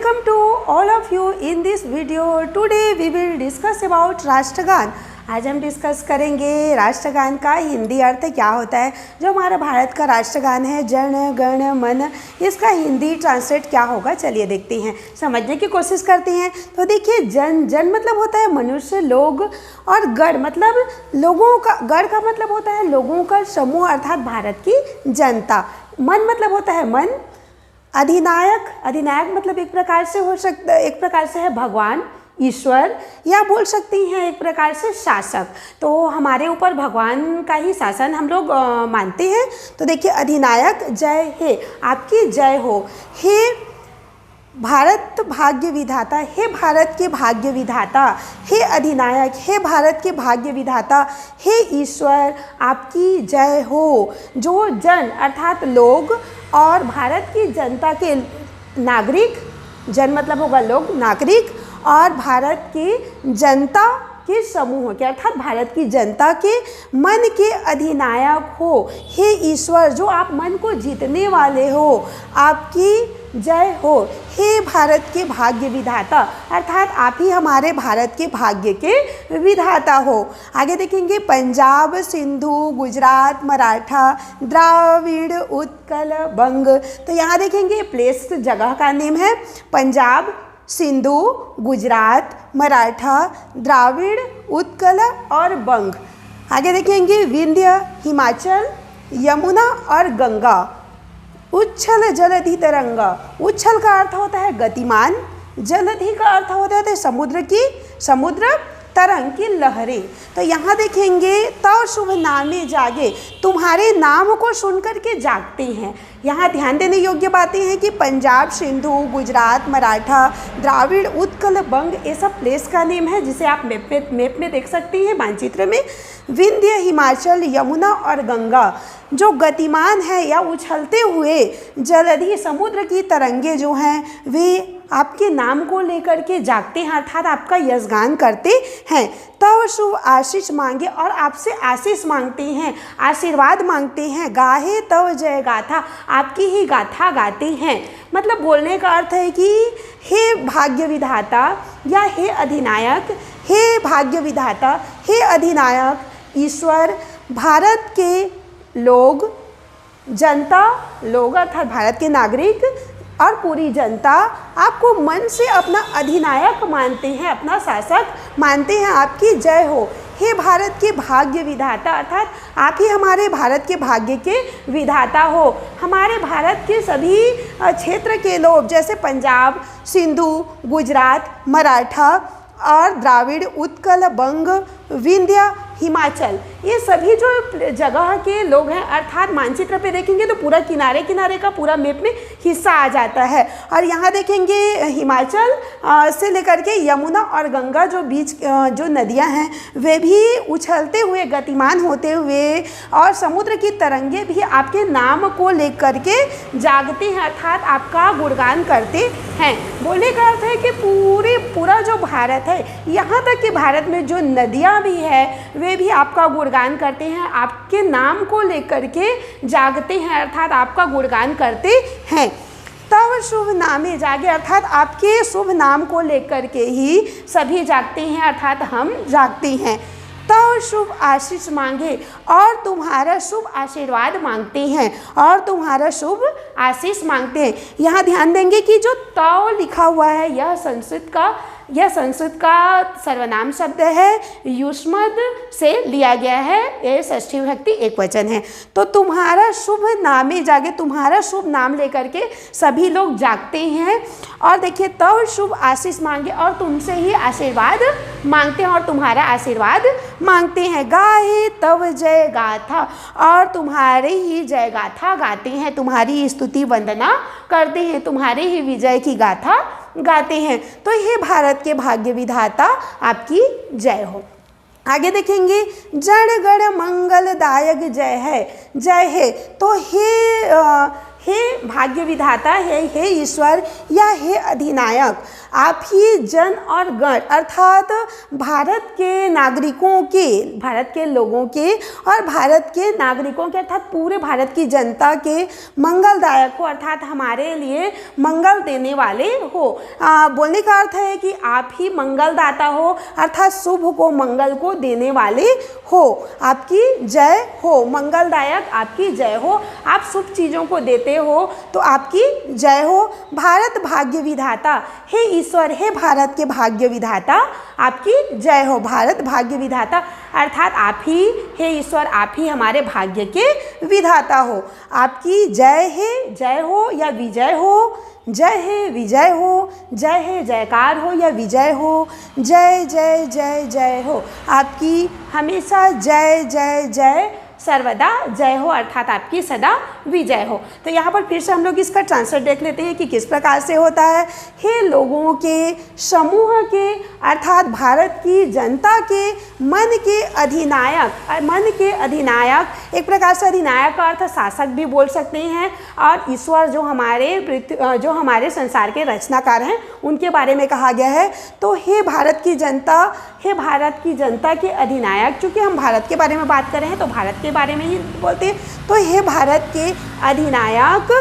Welcome to all of you in this video. Today we will discuss about राष्ट्रगान. आज हम discuss करेंगे राष्ट्रगान का हिंदी अर्थ क्या होता है. जो हमारा भारत का राष्ट्रगान है जन गण मन, इसका हिंदी ट्रांसलेट क्या होगा, चलिए देखते हैं, समझने की कोशिश करते हैं. तो देखिए, जन मतलब होता है मनुष्य, लोग, और गण मतलब लोगों का, गण का मतलब होता है लोगों का समूह अर्थात भारत की जनता. मन मतलब होता है मन. अधिनायक मतलब एक प्रकार से हो सकता, एक प्रकार से है भगवान, ईश्वर, या बोल सकती हैं एक प्रकार से शासक. तो हमारे ऊपर भगवान का ही शासन हम लोग मानते हैं. तो देखिए, अधिनायक जय हे, आपकी जय हो. हे भारत भाग्य विधाता, हे भारत के भाग्य विधाता, हे अधिनायक, हे भारत के भाग्य विधाता, हे ईश्वर आपकी जय हो. जो जन अर्थात लोग और भारत की जनता के नागरिक, जन मतलब होगा लोग, नागरिक, और भारत की जनता के समूह के अर्थात भारत की जनता के मन के अधिनायक हो. हे ईश्वर, जो आप मन को जीतने वाले हो, आपकी जय हो. हे भारत के भाग्य विधाता अर्थात आप ही हमारे भारत के भाग्य के विधाता हो. आगे देखेंगे, पंजाब, सिंधु, गुजरात, मराठा, द्राविड़, उत्कल, बंग. तो यहाँ देखेंगे प्लेस, जगह का नेम है. पंजाब, सिंधु, गुजरात, मराठा, द्राविड़, उत्कल और बंग. आगे देखेंगे विंध्य, हिमाचल, यमुना और गंगा. उच्छल जलधि तरंगा. उच्छल का अर्थ होता है गतिमान, जलधि का अर्थ होता है समुद्र, तरंग की लहरें. तो यहाँ देखेंगे, तव शुभ नामे जागे, तुम्हारे नाम को सुनकर के जागते हैं. यहाँ ध्यान देने योग्य बातें हैं कि पंजाब, सिंधु, गुजरात, मराठा, द्राविड़, उत्कल, बंग, ये सब प्लेस का नेम है जिसे आप मैप में देख सकते हैं, मानचित्र में. विंध्य, हिमाचल, यमुना और गंगा जो गतिमान है या उछलते हुए जलधि समुद्र की तरंगे जो हैं वे आपके नाम को लेकर के जागते हैं अर्थात आपका यशगान करते हैं. तव शुभ आशीष मांगे, और आपसे आशीष मांगते हैं, आशीर्वाद मांगते हैं. गाहे तव जय गाथा, आपकी ही गाथा गाते हैं. मतलब बोलने का अर्थ है कि हे भाग्य विधाता या हे अधिनायक, हे भाग्य विधाता, हे अधिनायक, ईश्वर, भारत के लोग, जनता, लोग अर्थात भारत के नागरिक और पूरी जनता आपको मन से अपना अधिनायक मानते हैं, अपना शासक मानते हैं. आपकी जय हो. हे भारत के भाग्य विधाता अर्थात आप ही हमारे भारत के भाग्य के विधाता हो. हमारे भारत के सभी क्षेत्र के लोग जैसे पंजाब, सिंधु, गुजरात, मराठा और द्राविड़, उत्कल, बंग, विंध्य, हिमाचल, ये सभी जो जगह के लोग हैं अर्थात मानचित्र पे देखेंगे तो पूरा किनारे किनारे का पूरा मैप में हिस्सा आ जाता है. और यहाँ देखेंगे हिमाचल से लेकर के यमुना और गंगा जो बीच जो नदियाँ हैं वे भी उछलते हुए, गतिमान होते हुए, और समुद्र की तरंगे भी आपके नाम को लेकर के जागते हैं अर्थात आपका गुणगान करते हैं. बोलने का अर्थ है कि पूरा जो भारत है, यहाँ तक कि भारत में जो नदियाँ भी है वे भी आपका गुणगान करते हैं, आपके नाम को लेकर के जागते हैं अर्थात आपका गुणगान करते हैं. तव शुभ नामे जागे अर्थात आपके शुभ नाम को लेकर के ही सभी जागते हैं अर्थात हम जागते हैं. तव शुभ आशीष मांगे, और तुम्हारा शुभ आशीर्वाद मांगते हैं, और तुम्हारा शुभ आशीष मांगते हैं. यहाँ ध्यान देंगे कि जो तव लिखा हुआ है यह संस्कृत का सर्वनाम शब्द है, युष्मद से लिया गया है, ये षष्ठी विभक्ति एकवचन है. तो तुम्हारा शुभ नामे जागे, तुम्हारा शुभ नाम लेकर के सभी लोग जागते हैं. और देखिए, तव शुभ आशीष मांगे, और तुमसे ही आशीर्वाद मांगते हैं, और तुम्हारा आशीर्वाद मांगते हैं. गाहे तव जय गाथा, और तुम्हारे ही जय गाथा गाते हैं, तुम्हारी स्तुति वंदना करते हैं, तुम्हारे ही विजय की गाथा गाते हैं. तो हे भारत के भाग्य विधाता आपकी जय हो. आगे देखेंगे, जन गण मंगलदायक जय है. तो हे भाग्य विधाता, हे ईश्वर या हे अधिनायक, आप ही जन और गण अर्थात भारत के नागरिकों के, भारत के लोगों के और भारत के नागरिकों के अर्थात पूरे भारत की जनता के मंगलदायक हो, अर्थात हमारे लिए मंगल देने वाले हो। बोलने का अर्थ है कि आप ही मंगलदाता हो, अर्थात शुभ को, मंगल को देने वाले हो। आपकी जय हो, मंगलदायक आपकी जय हो, आप शुभ चीज़ों को देते हो तो आपकी जय हो। भारत भाग्य विधाता, हे ईश्वर, हे भारत के भाग्य विधाता, आपकी जय हो। भारत भाग्य विधाता अर्थात आप ही, हे ईश्वर, आप ही हमारे भाग्य के विधाता हो। आपकी जय है, जय हो या विजय हो, जय है विजय हो, जय है जयकार हो या विजय हो, जय जय जय जय हो। आपकी हमेशा जय जय जय सर्वदा जय हो, अर्थात आपकी सदा विजय हो। तो यहाँ पर फिर से हम लोग इसका ट्रांसलेट देख लेते हैं कि किस प्रकार से होता है। हे लोगों के समूह के अर्थात भारत की जनता के मन के अधिनायक, मन के अधिनायक, एक प्रकार से अधिनायक का अर्थ शासक भी बोल सकते हैं, और ईश्वर जो हमारे संसार के रचनाकार हैं उनके बारे में कहा गया है। तो हे भारत की जनता, हे भारत की जनता के अधिनायक, चूँकि हम भारत के बारे में बात कर रहे हैं तो भारत के बारे में ही बोलते हैं, तो हे भारत के अधिनायक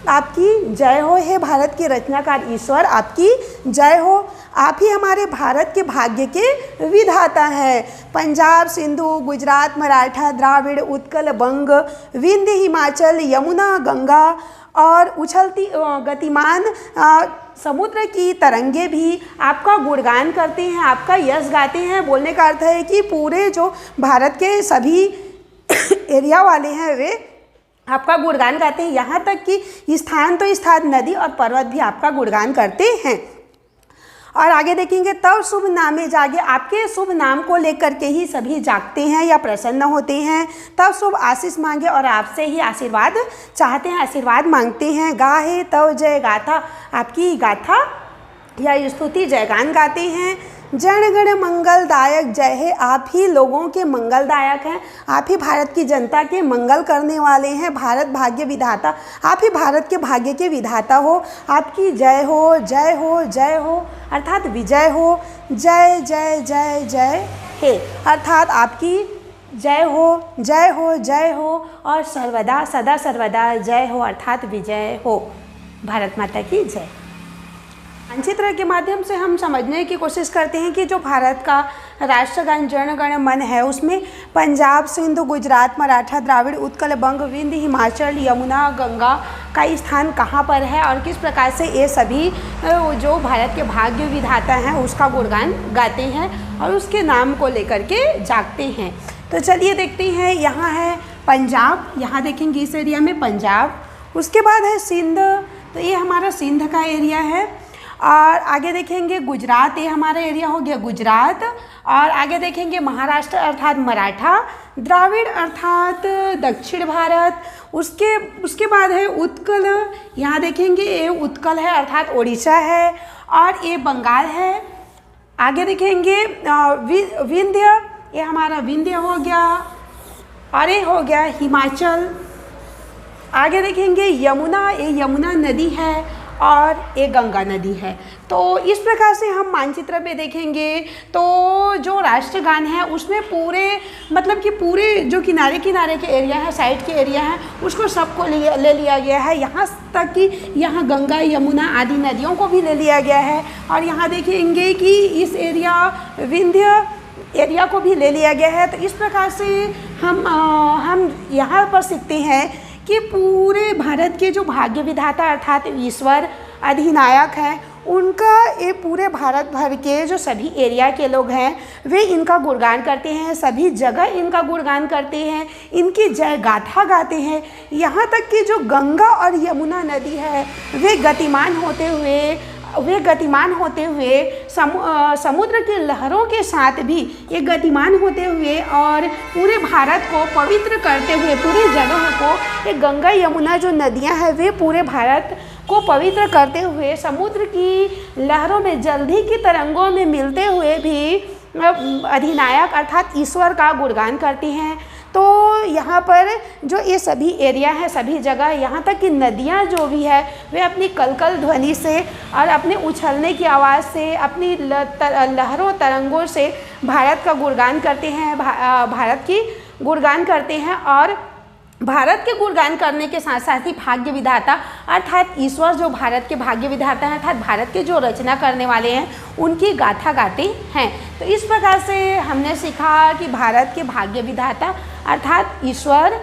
आपकी जय हो, हे भारत के रचनाकार ईश्वर आपकी जय हो। आप ही हमारे भारत के भाग्य के विधाता हैं। पंजाब, सिंधु, गुजरात, मराठा, द्राविड़, उत्कल, बंग, विंध्य, हिमाचल, यमुना, गंगा और उछलती गतिमान समुद्र की तरंगे भी आपका गुणगान करते हैं, आपका यश गाते हैं। बोलने का अर्थ है कि पूरे जो भारत के सभी एरिया वाले हैं वे आपका गुणगान गाते हैं, यहाँ तक कि स्थान तो स्थान, नदी और पर्वत भी आपका गुणगान करते हैं। और आगे देखेंगे, तब शुभ नामे जागे, आपके शुभ नाम को लेकर के ही सभी जागते हैं या प्रसन्न होते हैं। तब शुभ आशीष मांगे और आपसे ही आशीर्वाद चाहते हैं, आशीर्वाद मांगते हैं। गाहे तब जय गाथा, आपकी गाथा या स्तुति जयगान गाते हैं। जनगण मंगलदायक जय है, आप ही लोगों के मंगलदायक हैं, आप ही भारत की जनता के मंगल करने वाले हैं। भारत भाग्य विधाता, आप ही भारत के भाग्य के विधाता हो, आपकी जय हो, जय हो, जय हो, अर्थात विजय हो। जय जय जय जय हे, अर्थात आपकी जय हो, जय हो, जय हो, और सर्वदा सदा सर्वदा जय हो, अर्थात विजय हो। भारत माता की जय। मानचित्र के माध्यम से हम समझने की कोशिश करते हैं कि जो भारत का राष्ट्रगान जन गण मन है उसमें पंजाब, सिंधु, गुजरात, मराठा, द्राविड़, उत्कल, बंग, विंध्य, हिमाचल, यमुना, गंगा का स्थान कहाँ पर है और किस प्रकार से ये सभी जो भारत के भाग्य विधाता हैं उसका गुणगान गाते हैं और उसके नाम को लेकर के जागते हैं। तो चलिए देखते हैं। यहाँ है पंजाब, यहाँ देखेंगे इस एरिया में पंजाब, उसके बाद है सिंध, तो ये हमारा सिंध का एरिया है। और आगे देखेंगे गुजरात, ये हमारा एरिया हो गया गुजरात। और आगे देखेंगे महाराष्ट्र अर्थात मराठा, द्राविड़ अर्थात दक्षिण भारत। उसके बाद है उत्कल, यहाँ देखेंगे ये उत्कल है अर्थात उड़ीसा है, और ये बंगाल है। आगे देखेंगे विंध्य, ये हमारा विंध्य हो गया, और ये हो गया हिमाचल। आगे देखेंगे यमुना, ये यमुना नदी है, और एक गंगा नदी है। तो इस प्रकार से हम मानचित्र पे देखेंगे तो जो राष्ट्रगान है उसमें पूरे मतलब कि पूरे जो किनारे किनारे के एरिया है, साइड के एरिया है, उसको सबको ले लिया गया है। यहाँ तक कि यहाँ गंगा, यमुना आदि नदियों को भी ले लिया गया है। और यहाँ देखेंगे कि इस एरिया विंध्य एरिया को भी ले लिया गया है। तो इस प्रकार से हम यहाँ पर सीखते हैं कि पूरे भारत के जो भाग्य विधाता अर्थात ईश्वर अधिनायक हैं, उनका ये पूरे भारत भर के जो सभी एरिया के लोग हैं वे इनका गुणगान करते हैं, सभी जगह इनका गुणगान करते हैं, इनकी जय गाथा गाते हैं। यहाँ तक कि जो गंगा और यमुना नदी है वे गतिमान होते हुए समुद्र के लहरों के साथ भी ये गतिमान होते हुए और पूरे भारत को पवित्र करते हुए, पूरी जगह को, ये गंगा यमुना जो नदियां हैं वे पूरे भारत को पवित्र करते हुए समुद्र की लहरों में, जल्दी की तरंगों में मिलते हुए भी अधिनायक अर्थात ईश्वर का गुणगान करती हैं। तो यहाँ पर जो ये सभी एरिया है, सभी जगह, यहाँ तक कि नदियाँ जो भी है वे अपनी कलकल ध्वनि से और अपने उछलने की आवाज़ से, अपनी लहरों तरंगों से भारत का गुणगान करते हैं, भारत की गुणगान करते हैं। और भारत के गुणगान करने के साथ साथ ही भाग्य विधाता अर्थात ईश्वर, जो भारत के भाग्य विधाता हैं अर्थात भारत के जो रचना करने वाले हैं, उनकी गाथा गाते हैं। तो इस प्रकार से हमने सीखा कि भारत के भाग्य विधाता अर्थात ईश्वर,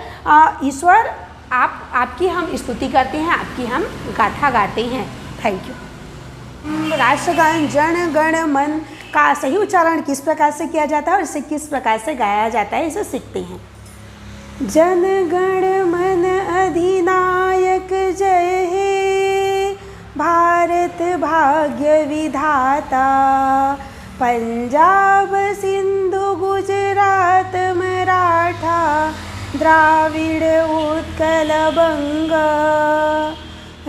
ईश्वर आपकी हम स्तुति करते हैं, आपकी हम गाथा गाते हैं। Thank you. राष्ट्रगान जन गण मन का सही उच्चारण किस प्रकार से किया जाता है और इसे किस प्रकार से गाया जाता है, इसे सीखते हैं। जन गण मन अधिनायक जय हे, भारत भाग्य विधाता, पंजाब सिंधु गुजरात मराठा, द्राविड़ उत्कल बंग,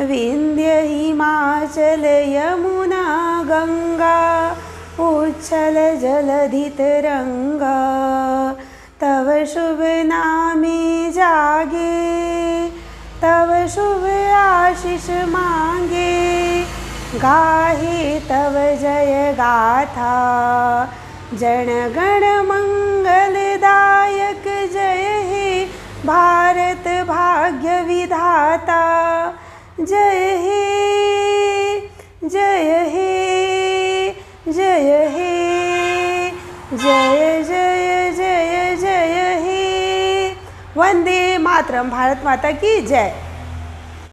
विंध्य हिमाचल यमुना गंगा, उच्छल जलधि तरंगा, तव शुभ नामे जागे, तव शुभ आशीष मांगे, गाहे तव जय गाथा, जन गण मंगलदायक जय हे, भारत भाग्य विधाता, जय हे जय हे जय हे, जय जय जय जय हे। वंदे मातरम। भारत माता की जय।